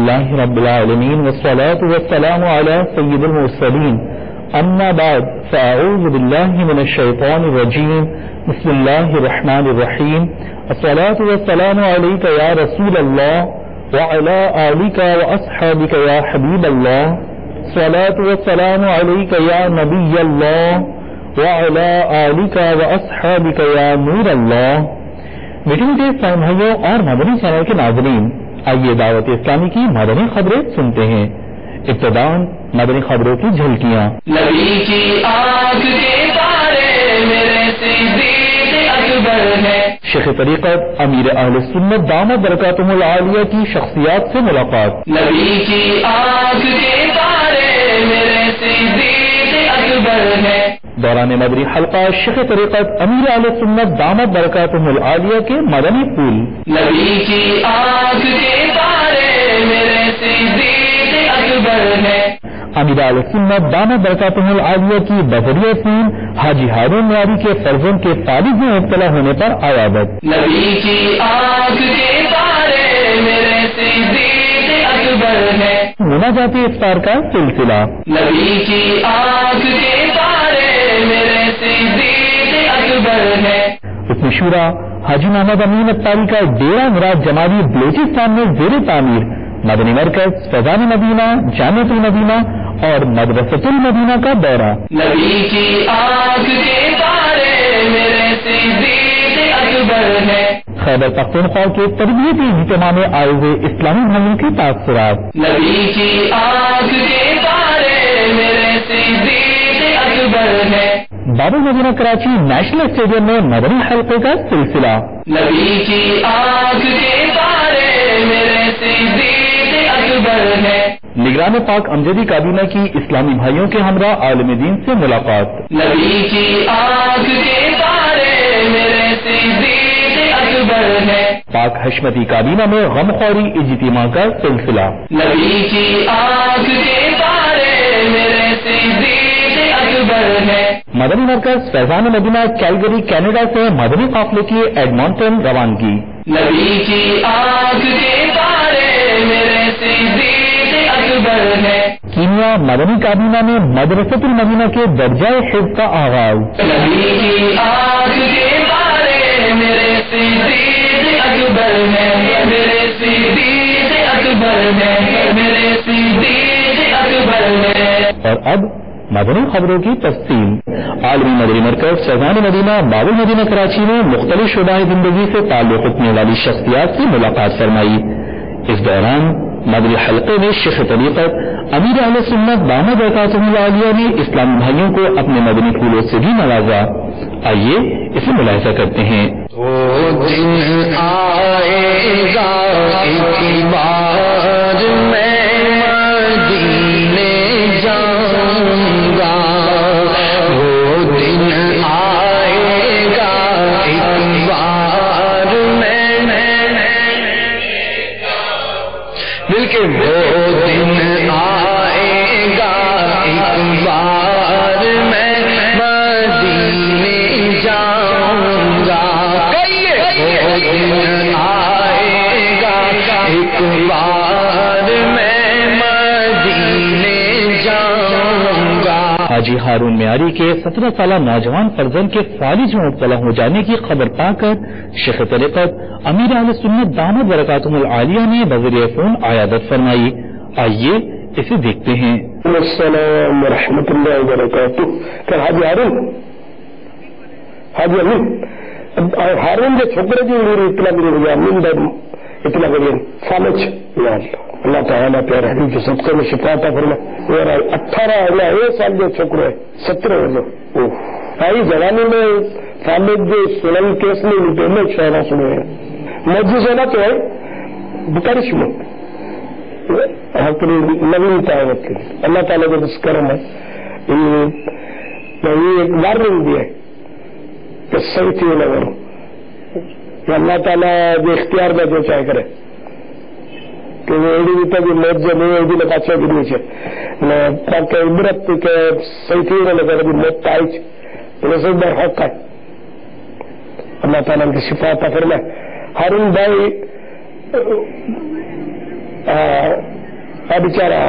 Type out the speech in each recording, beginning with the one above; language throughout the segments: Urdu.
لله رب العالمين والصلاة والسلام على سيد المرسلين أما بعد فأعوذ بالله من الشيطان الرجيم بسم الله الرحمن الرحيم الصلاة والسلام عليك يا رسول الله وعلى آلك وأصحابك يا حبيب الله الصلاة والسلام عليك يا نبي الله وعلى آلك وأصحابك يا نور الله. میٹنگ کے سامعین اور مدنی چینل کے ناظرین، آئیے دعوت اسلامی کی مدنی خبریں سنتے ہیں. ابتداءً مدنی خبروں کی جھلکیاں. نبی کی آنکھ کے تارے میرے صدیق اکبر ہے. شیخ طریقت امیر اہل سنت دامت برکاتہم العالیہ کی شخصیات سے ملاقات. نبی کی آنکھ کے تارے میرے صدیق اکبر ہے. دوران مدنی حلقہ شیخ طریقت امیر اہل سنت دامت برکاتہم العالیہ کے مدنی پھول. نبی کی آنکھ کے تارے میرے صدیق اکبر ہے. امیر اہل سنت دامت برکاتہم العالیہ کی بذریعہ سین حاجی ہارون میاری کے فرزند کے فالج میں مبتلا ہونے پر عیادت. نبی کی آنکھ کے تارے میرے صدیق اکبر ہے. مناجات افطار کا سلسلہ. نبی کی آنکھ کے تارے میرے صدیق اکبر ہے. رکن شورا حاجی محمد امین اتاری کا ڈیرہ مراد جمالی بلوچستان میں زیر تعمیر مدنی مرکز فیضان مدینہ جامعۃ المدینہ اور مدرسۃ المدینہ کا دورہ. نبی کی آنکھ کے تارے میرے صدیق اکبر ہے. خیبر پختونخوا کے تربیتی اجتماع میں آئے ہوئے اسلامی بھائیوں کے تاثرات. نبی کی آنکھ کے تارے میرے صدیق اکبر ہے. باب المدینہ کراچی نیشنل اسٹیڈیم میں مدنی حلقے کا سلسلہ. نبی کی آنکھ کے تارے میرے صدیق اکبر ہے. نگران پاک امجدی کابینہ کی اسلامی بھائیوں کے ہمراہ عالم دین سے ملاقات. نبی کی آنکھ کے تارے میرے صدیق اکبر ہے. پاک حشمتی کابینہ میں غمخوری اجتماع کا سلسلہ. نبی کی آنکھ کے تارے میرے صدیق اکبر ہے. مدنی مرکز فیضان مدینہ کیلگری کینیڈا سے مدنی قافلے کی ایڈمونٹن روانگی. نبی کی آنکھ کے تارے میرے صدیق اکبر ہے. کینیا مدنی کابینہ میں مدرسۃ المدینہ کے درجہ حفظ کا آغاز. نبی کی آنکھ کے تارے میرے صدیق اکبر ہے. میرے صدیق اکبر ہے. میرے صدیق اکبر ہے. اور اب مدنی خبروں کی تفصیل. عالمی مدنی مرکز فیضان مدینہ باب المدینہ کراچی میں مختلف شعبہ زندگی سے تعلق رکھنے والی شخصیات سے ملاقات فرمائی. اس دوران مدنی حلقے میں شیخ طریقت امیر اہل سنت دامت برکاتہم العالیہ نے اسلامی بھائیوں کو اپنے مدنی پھولوں سے بھی نوازا. آئیے اسے ملاحظہ کرتے ہیں. وہ دن آئے گا ایک بار میں مدینے جاؤں گا. وہ دن آئے گا ایک بار میں مل کے. وہ دن آئے گا ایک بار میں مدینے جاؤں گا. وہ دن آئے گا ایک بار میں مدینے جاؤں گا. حاجی ہارون میاری کے 17 سالہ نوجوان فرزند کے فالج میں مبتلا ہو جانے کی خبر پا کر شیخ طریقت امیر اہل سنت دامت برکاتہم العالیہ نے بذریعہ فون عیادت فرمائی. آئیے اسے دیکھتے ہیں. السلام ورحمۃ اللہ وبرکاتہ. کہ حاجی ہارون ہارون کے چھوکرے کی اطلاع اطلاع کریے سامچ اللہ تعالیٰ پیارے حبیب کے صدقے میں شفا عطا فرمائے. 18 سال جو چھوکرو ہے 17 آئی جوانی میں فالج جو سنن کیس میں پہلے شہرہ سنے ہیں موجود ہونا تو ہے بکرش میں نوین تعاوت کے اللہ تعالیٰ کا بس کرم ہے. ایک وارننگ بھی ہے کہ صحیح تھی نہ کرو کہ اللہ تعالیٰ جو اختیار میں جو چاہے کرے کہ وہ ایڈی بھی تھی موت جو نہیں ایڈی نے پاچھے بھی نہیں تاکہ عبرت تھی کہ صحیح تھی نہ کرے بھی موت آئی انہیں بر حق ہے. اللہ تعالیٰ کی شفا عطا فرمائے. ہارون بھائی بیچارہ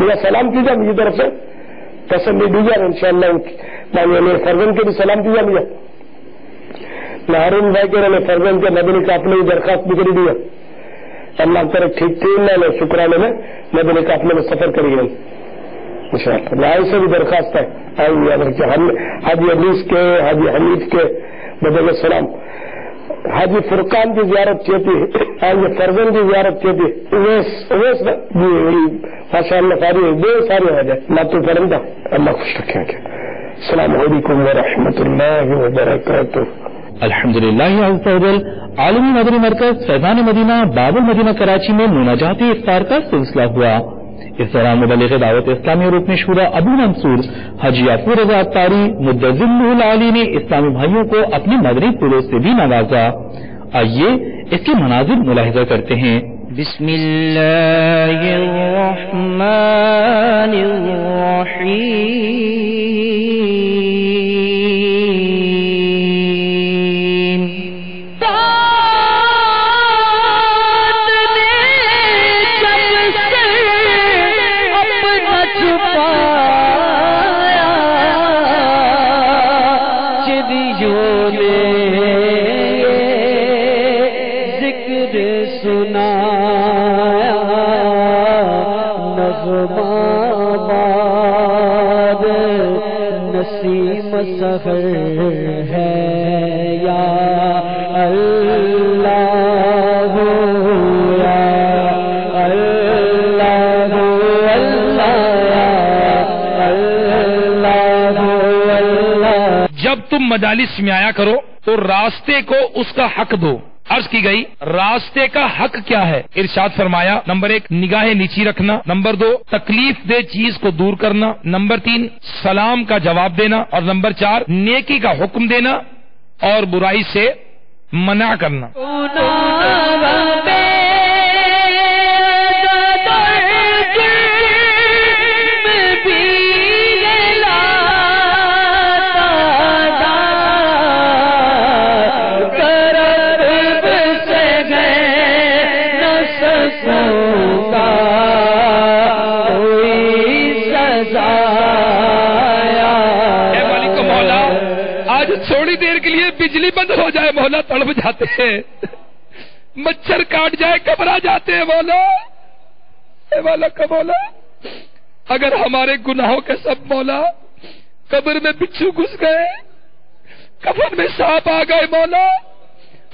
میرا سلام کیجیے میری طرف سے تسلی دیجیے ان شاء اللہ میرے فرزند کے بھی سلام کیجیے مجھے ہارون بھائی کے فرزند کے مدنی قافلے کی درخواست بھی کری دیا اللہ کرے ٹھیک 3 مہینے شکرانے میں مدنی قافلے میں سفر کریے ان شاء اللہ بھائی سے بھی درخواست ہے حاجی علیس کے حاجی حمید کے بدل السلام حاجی فرقان کی زیارت کی تھی حاجی فرزن کی زیارت کی تھی اویس ماشاء اللہ ساری بے ساری حاجت ناتو پرندہ اللہ خوش رکھے السلام علیکم ورحمۃ اللہ وبرکاتہ الحمدللہ عز و جل عالمی مدنی مرکز فیضان مدینہ باب المدینہ کراچی میں مناجات افطار کا سلسلہ ہوا۔ اس دوران مبلغ دعوت اسلامی اور رکن شورا ابو منصور حاجی افور رضا اطاری مدظلہ العالی نے اسلامی بھائیوں کو اپنے مدنی پھولوں سے بھی نوازا۔ آئیے اس کے مناظر ملاحظہ کرتے ہیں۔ بسم اللہ الرحمن الرحیم سفر ہے یا اللہ یا اللہ اللہ۔ جب تم مجالس میں آیا کرو تو راستے کو اس کا حق دو۔ عرض کی گئی راستے کا حق کیا ہے؟ ارشاد فرمایا نمبر 1 نگاہ نیچی رکھنا، نمبر 2 تکلیف دہ چیز کو دور کرنا، نمبر 3 سلام کا جواب دینا، اور نمبر 4 نیکی کا حکم دینا اور برائی سے منع کرنا۔ تھوڑی دیر کے لیے بجلی بند ہو جائے مولا تڑپ جاتے ہیں، مچھر کاٹ جائے گھبرا جاتے ہیں مولا۔ اے مولا کا مولا اگر ہمارے گناہوں کے سب مولا قبر میں بچھو گھس گئے، کفن میں سانپ آ گئے مولا،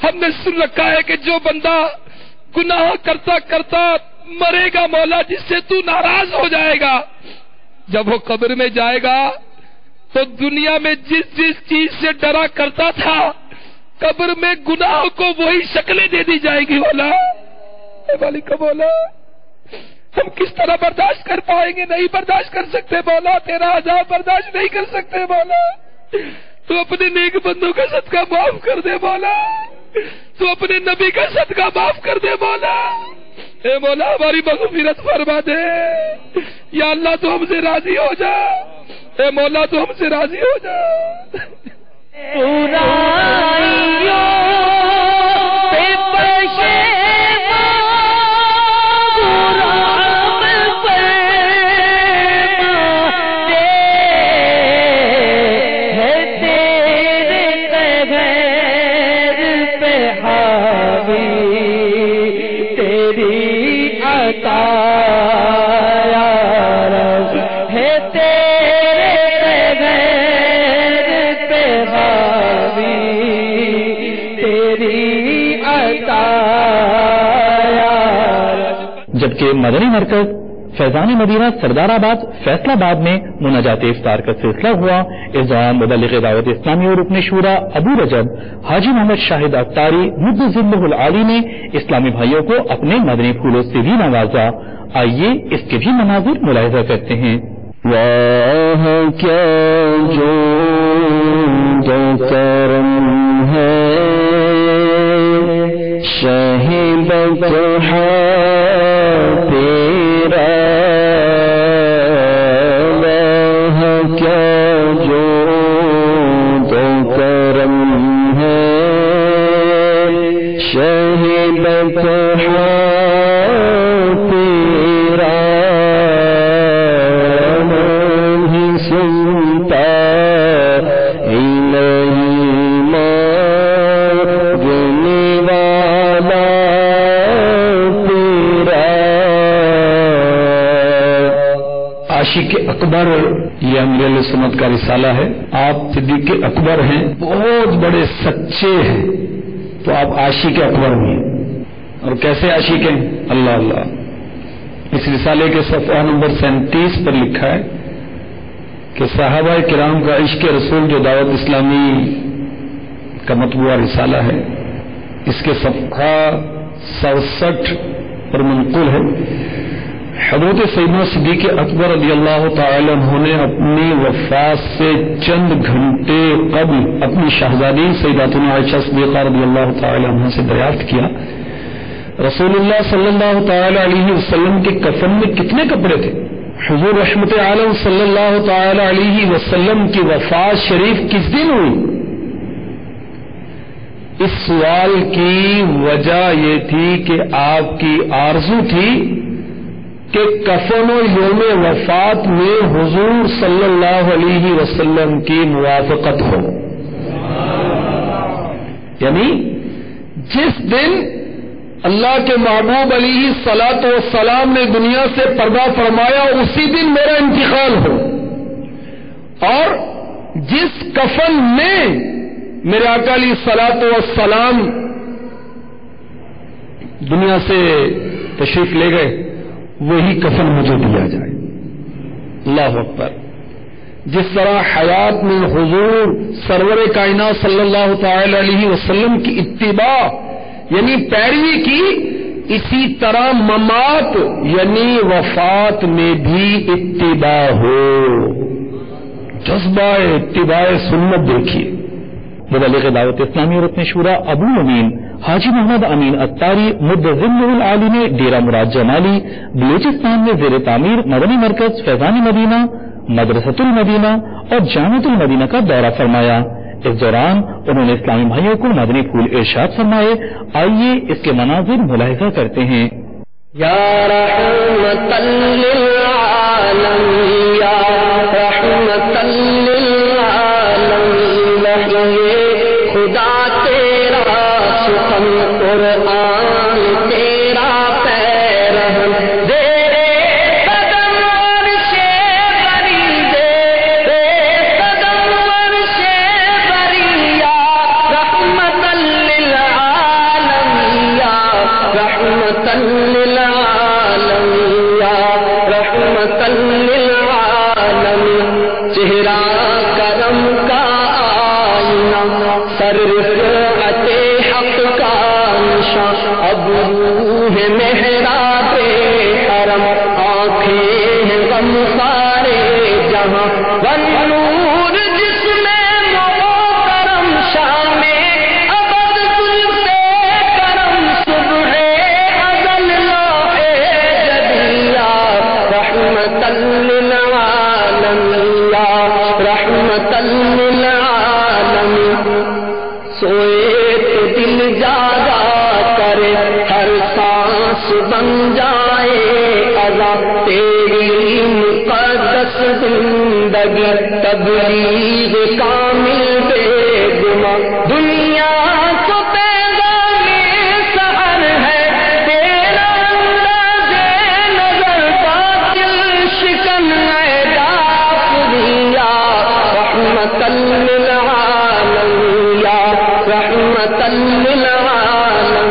ہم نے سن رکھا ہے کہ جو بندہ گناہ کرتا کرتا مرے گا مولا جس سے تو ناراض ہو جائے گا، جب وہ قبر میں جائے گا تو دنیا میں جس جس چیز سے ڈرا کرتا تھا قبر میں گناہ کو وہی شکلیں دے دی جائے گی مولا۔ اے مالک مولا ہم کس طرح برداشت کر پائیں گے؟ نہیں برداشت کر سکتے مولا، تیرا عذاب برداشت نہیں کر سکتے مولا۔ تو اپنے نیک بندوں کا صدقہ معاف کر دے مولا، تو اپنے نبی کا صدقہ معاف کر دے مولا۔ اے مولا ہماری مغفرت فرما دے یا اللہ، تو ہم سے راضی ہو جا، اے مولا تو ہم سے راضی ہو جا۔ جبکہ مدنی مرکز فیضان مدینہ سردار آباد فیصلہ آباد میں مناجات افطار کا سلسلہ ہوا۔ اس دوران مبلغ دعوت اسلامی اور رکن شورا ابو رجب حاجی محمد شاہد اطاری مدظلہ العالی نے اسلامی بھائیوں کو اپنے مدنی پھولوں سے بھی نوازا۔ آئیے اس کے بھی مناظر ملاحظہ کرتے ہیں۔ واہ کیا جو کرم ہے شہید تیرا، واہ کیا جو کرم ہے شہید تیرا، عاشق اکبر، یہ امیر علیہ سنت کا رسالہ ہے. آپ صدیق اکبر ہیں، بہت بڑے سچے ہیں، تو آپ عاشق اکبر بھی ہیں. اور کیسے عاشق ہیں؟ اللہ اللہ. اس رسالے کے صفحہ نمبر 37 پر لکھا ہے کہ صحابہ کرام کا عشق رسول جو دعوت اسلامی کا مطبوعہ رسالہ ہے، اس کے صفحہ 67 پر منقول ہے. حضرت سیدنا صدیق اکبر رضی اللہ تعالی عنہ نے اپنی وفات سے چند گھنٹے قبل اپنی شہزادی سیداتنا عائشہ صدیقہ رضی اللہ تعالی عنہ سے دریافت کیا، رسول اللہ صلی اللہ تعالی علیہ وسلم کے کفن میں کتنے کپڑے تھے؟ حضور رحمت عالم صلی اللہ تعالی علیہ وسلم کی وفات شریف کس دن ہوئی؟ اس سوال کی وجہ یہ تھی کہ آپ کی آرزو تھی کہ کفن و یوم وفات میں حضور صلی اللہ علیہ وسلم کی موافقت ہو. یعنی جس دن اللہ کے محبوب علیہ الصلوۃ والسلام نے دنیا سے پردہ فرمایا اسی دن میرا انتقال ہو، اور جس کفن میں میرے آقا علیہ الصلوۃ والسلام دنیا سے تشریف لے گئے وہی کفن مجھے دیا جائے. اللہ اکبر. جس طرح حیات میں حضور سرور کائنات صلی اللہ تعالی علیہ وسلم کی اتباع یعنی پیروی کی، اسی طرح ممات یعنی وفات میں بھی اتباع ہو. جذبہ اتباع سنت دیکھیے. مبلغ دعوت اسلامی اور رکن شورا ابو امین حاجی محمد امین اتاری مدظم العالی نے ڈیرہ مراد جمالی بلوچستان میں زیر تعمیر مدنی مرکز فیضان مدینہ، مدرسۃ المدینہ اور جامعۃ المدینہ کا دورہ فرمایا. اس دوران انہوں نے اسلامی بھائیوں کو مدنی پھول ارشاد فرمائے. آئیے اس کے مناظر ملاحظہ کرتے ہیں. یا رحمت للعالم یا رحمت للعالم خدا تیرا سخن قرآن تیرا پیرہن زیرے قدم عرش بری زیرے قدم عرش بری یا رحمت للعالم یا رحمت للعالم یا رحمت للعالم. چہرہ کرم کا رفعت حق کا نشاں اب ہے محراب حرم، آنکھیں ہیں غم سارے جہاں والنور جس میں محترم شام ابد تجھ سے کرم صبح ازل لوح جدیا رحمت للعالم یا رحمت للعالم. سوئے تو دل جاگا کرے ہر سانس بن جائے اذا تیری مقدس زندگی تبلیغ کامل بے گما دنیا کو پیغام سحر ہے تیرا انداز نظر باطل شکن یا رحمت للعالم رحمت للعالم.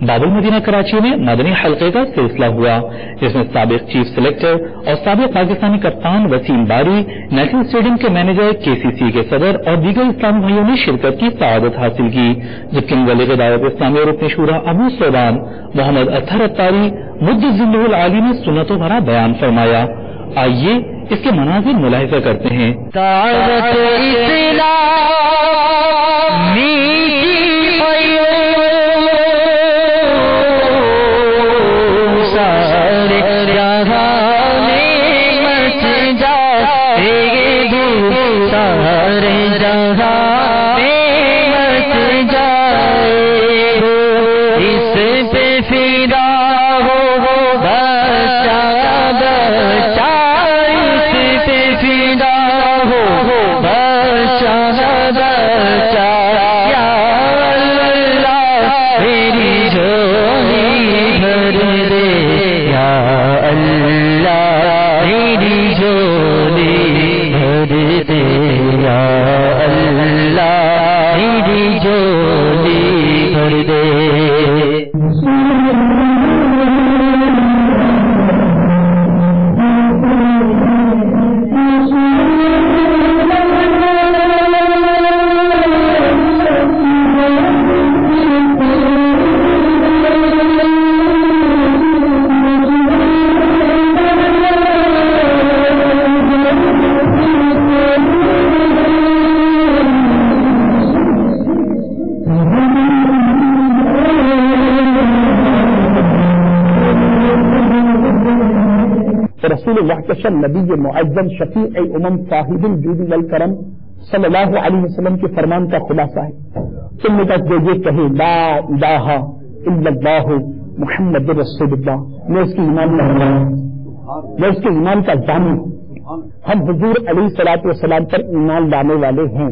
باب المدینہ کراچی میں مدنی حلقے کا سلسلہ ہوا، جس میں سابق چیف سلیکٹر اور سابق پاکستانی کپتان وسیم باری، نیشنل اسٹیڈیم کے مینیجر KCC کے صدر اور دیگر اسلامی بھائیوں نے شرکت کی سعادت حاصل کی. جبکہ مبلغ دعوت اسلامی اور رکن شورا ابو سعدان محمد اطہر اتاری مدظم العالی نے سنتوں بھرا بیان فرمایا. آئیے اس کے مناظر ملاحظہ کرتے ہیں. دعوت میری جھولی بھر دے. رسول اللہ کے شان نبی معظم شفیع امم صاحب الجود والکرم صلی اللہ علیہ وسلم کے فرمان کا خلاصہ ہے. تم نے کہا یہ کہے لا الہ الا اللہ محمد رسول اللہ، میں اس کے ایمان کا حامل، میں اس کے ایمان کا ضامن ہوں. ہم حضور علیہ الصلوۃ والسلام پر ایمان لانے والے ہیں،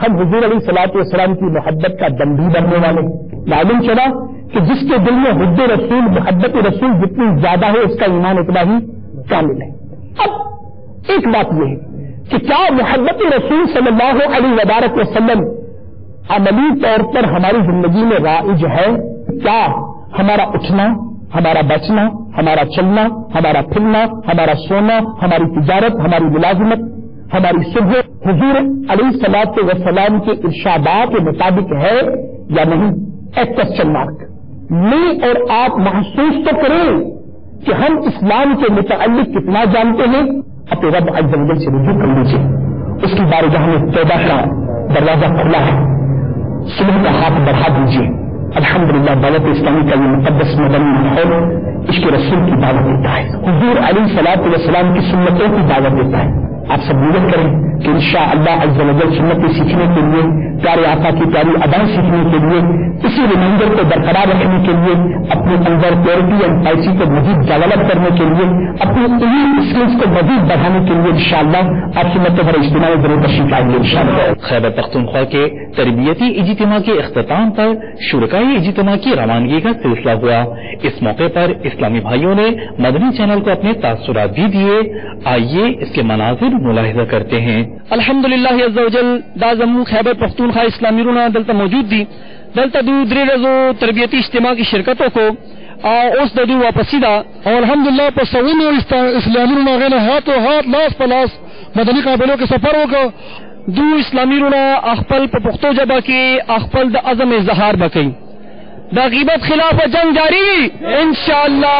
ہم حضور علیہ الصلوۃ والسلام کی محبت کا بندی بننے والے. معلوم چلا کہ جس کے دل میں حب رسول محبت رسول جتنی زیادہ ہے اس کا ایمان اتنا ہی کامل ہے. اب ایک بات یہ ہے کہ کیا محبت رسول صلی اللہ علیہ وبارک وسلم عملی طور پر ہماری زندگی میں رائج ہے؟ کیا ہمارا اٹھنا، ہمارا بیٹھنا، ہمارا چلنا، ہمارا پھرنا، ہمارا سونا، ہماری تجارت، ہماری ملازمت، ہماری صبح حضور علیہ الصلوۃ والسلام کے ارشادات کے مطابق ہے یا نہیں؟ ایک کوسچن مارک. میں اور آپ محسوس تو کریں کہ ہم اسلام کے متعلق کتنا جانتے ہیں. اپنے رب عز و جل سے رجوع کر لیجیے، اس کی بارگاہ میں توبہ کا دروازہ کھلا ہے، صلح کا ہاتھ بڑھا دیجیے. الحمدللہ دعوت اسلامی کا یہ مقدس مدنی ماحول عشق رسول کی دعوت دیتا ہے، حضور علیہ الصلوۃ والسلام کی سنتوں کی دعوت دیتا ہے. آپ سب نیت کریں کہ انشاءاللہ عز و جل سنتیں سیکھنے کے لیے، پیارے آقا کی پیاری ادائیں سیکھنے کے لیے، اسی ریمائنڈر کو برقرار رکھنے کے لیے، اپنے اندر پیورٹی اینڈ پائسی کو مزید ڈیولپ کرنے کے لیے، اپنی علمی اسکلس کو مزید بڑھانے کے لیے انشاءاللہ آپ سنتوں پر اجتماع میں ضرور تشریف لائیں گے انشاءاللہ. خیبر پختونخوا کے تربیتی اجتماع کے اختتام پر شرکائی اجتماع کی روانگی کا سلسلہ ہوا. اس موقع پر اسلامی بھائیوں نے مدنی چینل کو اپنے تاثرات بھی دیے. آئیے اس کے مناظر ملاحظہ کرتے ہیں. الحمدللہ عز و جل دا زمو خیبر پختونخوا اسلامی رونا دلتا موجود دی، دلتا دو دری رزو تربیتی اجتماع کی شرکتوں کو اس دو واپسی دا، اور الحمدللہ پسوین اسلامی رونا غیر ہاتھ و ہاتھ لاس پلاس مدنی قابلوں کے سفروں کو دو اسلامی رونا اخپل پختو جبا کی اخپل دا عزم اظہار بکی. دا غیبت خلاف جنگ جاری انشاءاللہ.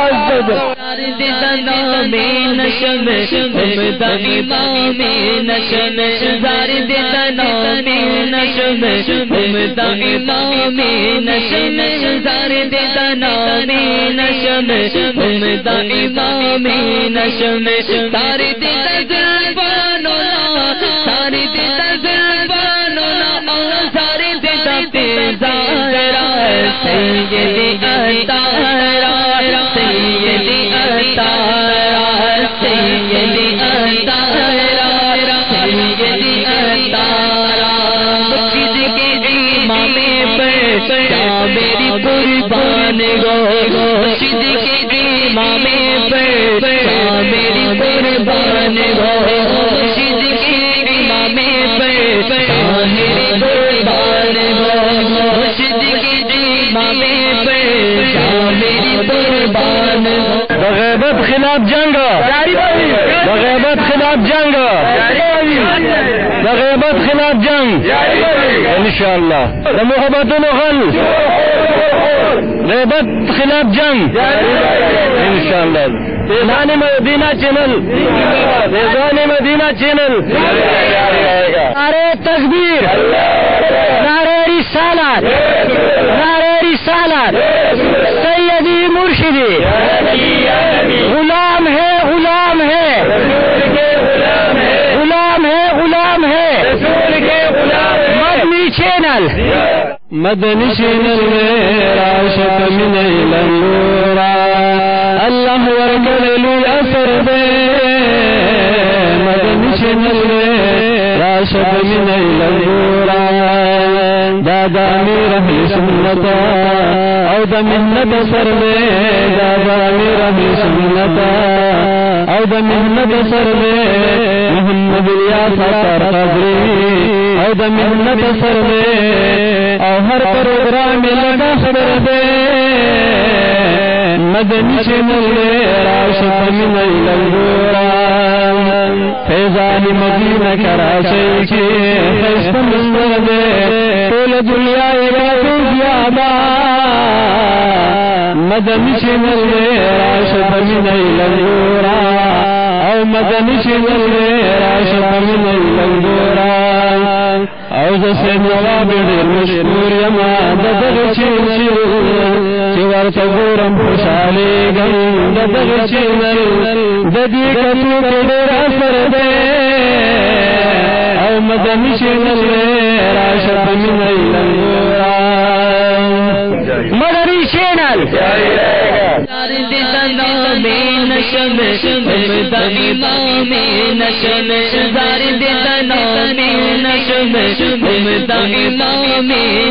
سیدی اطہارا سیدی اطہارا سیدی اطہارا سیدی اطہارا مسجد کے امام پر کیا میری قربان گو، مسجد کے امام پر کیا میری قربان گو، مسجد کے امام پر کیا میری قربان گو، مسجد بغیبت خلاف جنگ، بغیبت خلاف جنگ، بغیبت خلاف جنگ انشاءاللہ. محبت الغل غیبت خلاف جنگ انشاءاللہ. Faizan Madina channel, Faizan Madina channel. نعرہ تکبیر، نعرہ رسالت، نعرہ رسالت. سیدی مرشدی غلام ہے، غلام ہے، غلام ہے، غلام ہے. مدنی چینل، مدنی چینل میں راشد من الانورا اللہ ورکل اثر دے. مدنی چینل میں راشد من الانورا دادا میرا سنتا او دا محنت سر میں، دادا میرا سنتا او دا محنت سر میں. محمد یا سر قدری او د منت سر دے او ہر پروگرام لگا خبر دے مدنی چینل دے راشد من لنگورا فیضان مدینہ کراچی کی خیست مصر دے طول دنیا ایگا زیادہ مدنی چینل دے راشد من لنگورا او مدنی چینل دے راشد من لنگورا او جسے نواب دیر مشکور یما ددغ چینل چی ورطا گورم خوشحالی گم ددغ چینل ددی کتو کدر اثر دے او مدنی چینل دے راشد من لنگورا مدنی چینل نشم امام نشم زار امام نشم امام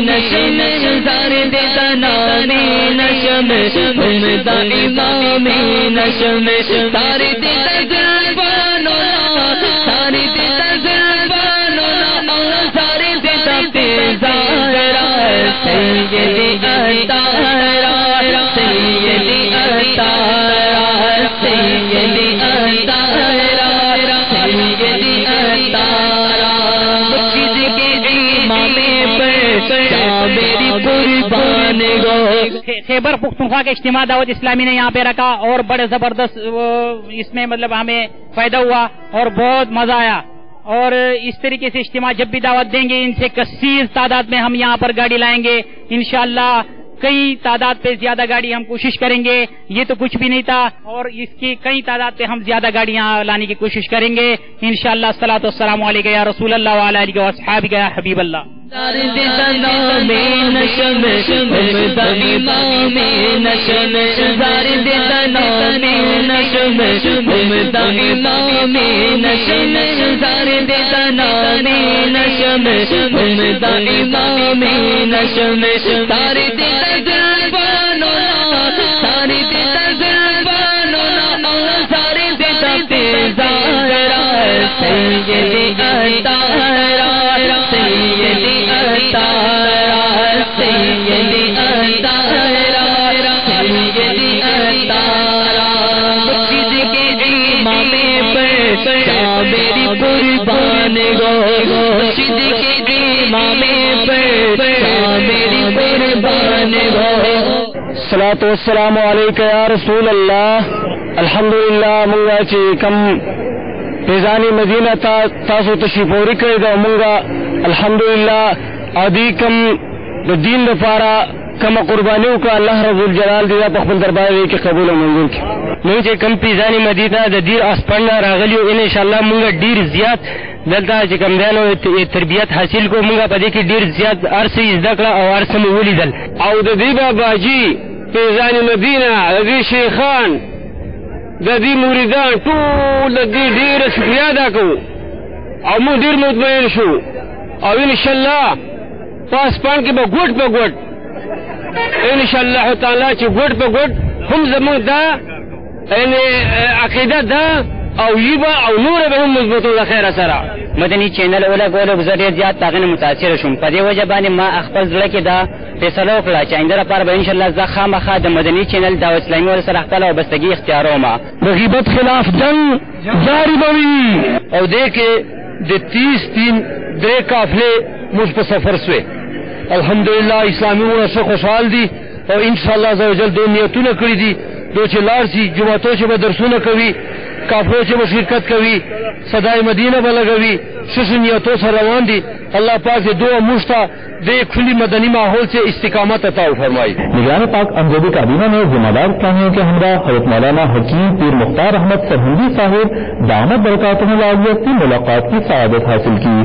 نشم زار امام نشم امام نشم ساری زلفانو ساری زلفانو ساری زارا سیدی اتارا سیدی اتارا سیدی اتارا سیدی اتارا مسجد کے امام پر میری قربان گو خیبر پختونخوا کے اجتماع دعوت اسلامی نے یہاں پہ رکھا اور بڑے زبردست اس میں مطلب ہمیں فائدہ ہوا اور بہت مزہ آیا اور اس طریقے سے اجتماع جب بھی دعوت دیں گے ان سے کثیر تعداد میں ہم یہاں پر گاڑی لائیں گے انشاءاللہ کئی تعداد پہ زیادہ گاڑی ہم کوشش کریں گے یہ تو کچھ بھی نہیں تھا اور اس کی کئی تعداد پہ ہم زیادہ گاڑیاں لانے کی کوشش کریں گے انشاءاللہ الصلاۃ والسلام علیکہ یا رسول اللہ وعلی آلہ واصحابہ یا حبیب اللہ نشم امام نشم زار امام نشم امام نشم زار امام نشم امام نشم ساری زلفانو ساری زلفانو ساری زارا سیدی اتارا سیدی اتارا سیدی اتارا سیدی اتارا مسجد کے امام پر میری قربان گو مسجد کے امام پر میری قربان گو الصلاۃ والسلام علیکہ یا رسول اللہ الحمدللہ منگا چی کم فیضانی مدینہ تاسو تشریف اوری کړی دا مونږه الحمدللہ ادي کم د دین لپاره کم قربانی وکړه الله رب الجلال دې په خپل دربار کې قبول او منظور کړي نو چې کم فیضانی مدینہ د دیر اسپنډ راغلی او ان شاء الله مونږ ډیر زیات دلته چې کم دانو تربیت حاصل کو مونږ په دې کې ډیر زیات ارسي زده کړه او ارسم ولیدل او د دې بابا جی فیضانی مدینہ د شیخان د دې مریدان ټول د دې ډیر شکریا ادا کوو او موږ ډیر مطمئن شو او ان شاء الله پاسپان کې به ګوټ په ګوټ ان شاء الله تعالی چې ګوټ په ګوټ هم زموږ دا یعنی عقیده ده او یبا او نور به هم مضبوطو د خیر سره مدني چینل اوله ګولو ذریعہ زیات تاغنه متاثر شوم په دې وجه باندې ما خپل ځل کې دا فیصله وکړه چې آینده لپاره به ان شاء الله زه خامخا د مدني چینل دعوت اسلامي ور سره خپل او بستګي اختیاروم د غیبت خلاف جنگ جاری بوي او دې کې د 30 درې قافلې موږ په سفر سوې الحمدلله اسلامي ور سره خوشحال دي او ان شاء الله عز وجل د نیتونه کړی دي دو چې لار سي جمعتو چې به درسونه کوي کافرو چې شرکت کوي صدای مدینہ به لګوي شش نیتو سره روان دي اللہ پاک سے دعا مشتا دے کھلی مدنی ماحول سے استقامت عطا فرمائی نگران پاک امجدی کابینہ نے ذمہ دار اسلامیوں کے ہمراہ حضرت مولانا حکیم پیر مختار احمد سرہندی صاحب دامت برکاتہ العالیہ سے ملاقات کی سعادت حاصل کی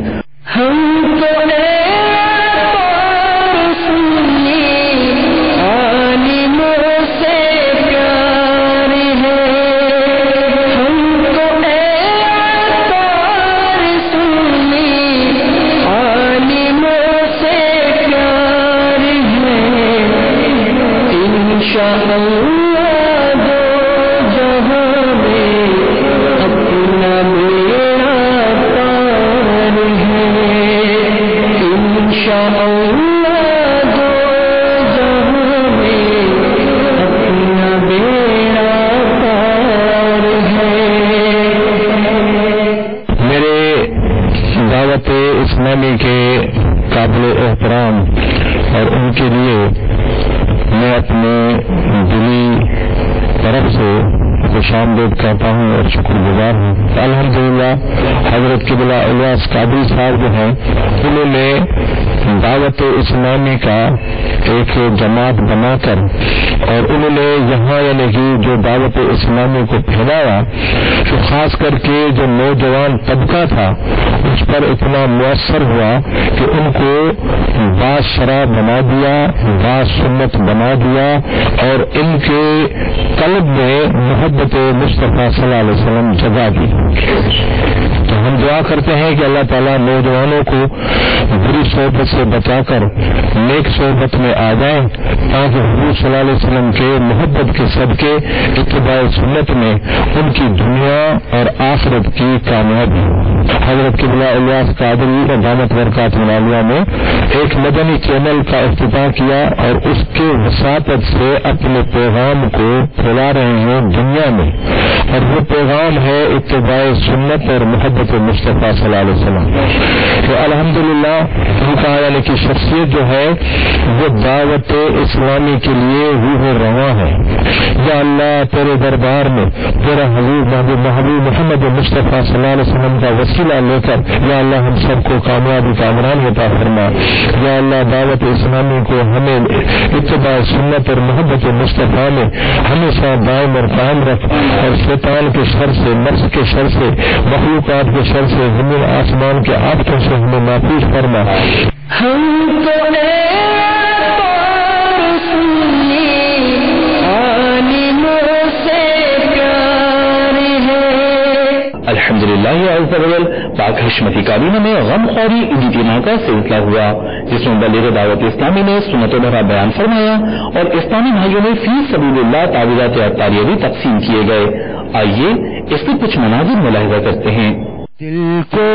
اور ان کے لیے میں اپنے دلی طرف سے خوش آمدید کہتا ہوں اور شکر گزار ہوں. الحمدللہ حضرت قبلہ الیاس قادری صاحب جو ہیں انہوں نے دعوت اسلامی کا ایک جماعت بنا کر اور انہوں نے یہاں یعنی کہ جو دعوت اسلامی کو پھیلایا تو خاص کر کے جو نوجوان طبقہ تھا اس پر اتنا مؤثر ہوا کہ ان کو باز شرع بنا دیا, باز سنت بنا دیا اور ان کے قلب میں محبت مصطفیٰ صلی اللہ علیہ وسلم جگا دی. تو ہم دعا کرتے ہیں کہ اللہ تعالیٰ نوجوانوں کو بری صحبت سے بچا کر نیک صحبت میں آ جائیں تاکہ حضور صلی اللہ علیہ وسلم کے محبت کے صدقے اتباع سنت میں ان کی دنیا اور آخرت کی کامیابی. حضرت قبلہ الیاس قادری دامت برکات عالیہ نے ایک مدنی چینل کا افتتاح کیا اور اس کے وساطت سے اپنے پیغام کو پھیلا رہے ہیں دنیا میں, اور وہ پیغام ہے اتباع سنت اور محبت مصطفیٰ صلی اللہ علیہ وسلم. تو الحمدللہ ان کا یعنی کہ شخصیت جو ہے وہ دعوت اسلامی کے لیے روح رواں ہے. یا اللہ تیرے دربار میں تیرا حبیب محبوب محمد مصطفیٰ صلی اللہ علیہ وسلم کا وسیلہ لے کر یا اللہ ہم سب کو کامیابی کامران عطا فرما. یا اللہ دعوت اسلامی کو ہمیں اتباع سنت اور محبت مصطفیٰ میں ہمیشہ دائم اور قائم رکھ, اور شیطان کے شر سے, نفس کے شر سے, مخلوقات کے شر سے, زمین آسمان کے آفتوں سے ہمیں محفوظ فرما. ہم تو الحمدللہ عز و جل پاک حشمتی کابینہ میں غم خوری اجتماع کا سلسلہ ہوا جس میں مبلغ دعوت اسلامی نے سنتوں بھرا بیان فرمایا اور اسلامی بھائیوں نے فی سبیل اللہ تعویذات عطاریہ بھی تقسیم کیے گئے. آئیے اس کے کچھ مناظر ملاحظہ کرتے ہیں. دل کو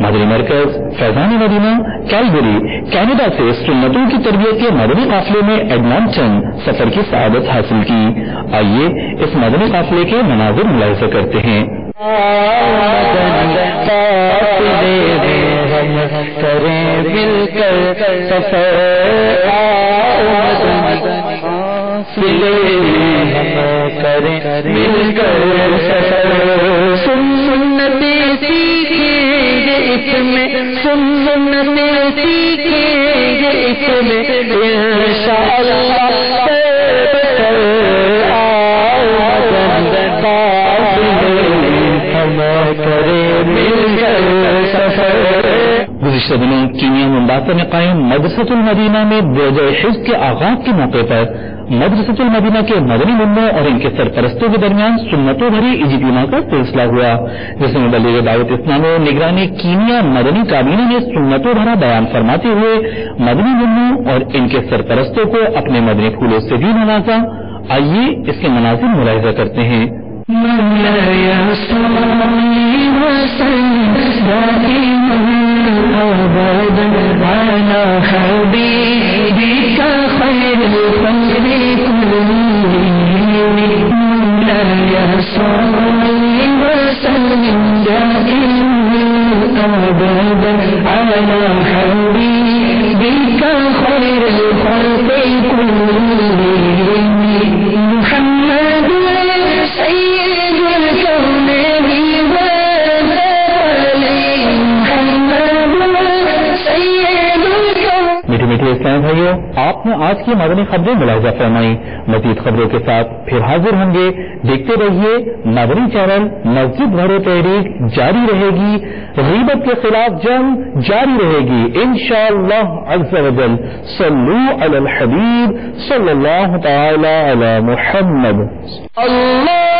مدنی مرکز فیضان مدینہ کیلگری کینیڈا سے سنتوں کی تربیت کے مدنی قافلے میں ایڈمانٹن سفر کی سعادت حاصل کی. آئیے اس مدنی قافلے کے مناظر ملاحظہ کرتے ہیں. کریں مل کر سفر کریں مل کر سفر سنتیں سیکھیں گے اس میں سنتیں سیکھیں گے اس میں انشاءاللہ گزشتہ دنوں کینیا ممباسا میں قائم مدرسۃ المدینہ میں درجہ حفظ کے آغاز کے موقع پر مدرسۃ المدینہ کے مدنی منوں اور ان کے سرپرستوں کے درمیان سنتوں بھری اجتماع کا سلسلہ ہوا جس میں مبلغ دعوت اسلامی و نگرانی کینیا مدنی کابینہ نے سنتوں بھرا بیان فرماتے ہوئے مدنی منوں اور ان کے سرپرستوں کو اپنے مدنی پھولوں سے بھی نوازا. آئیے اس کے مناظر ملاحظہ کرتے ہیں. اسلام بھائیوں آپ نے آج کی مدنی خبریں ملاحظہ فرمائی. مزید خبروں کے ساتھ پھر حاضر ہوں گے. دیکھتے رہیے مدنی چینل. مسجد بھرو تحریک جاری رہے گی, غیبت کے خلاف جنگ جاری رہے گی انشاءاللہ عز و جل. صلو علی الحبیب صلی اللہ تعالی علی محمد. اللہ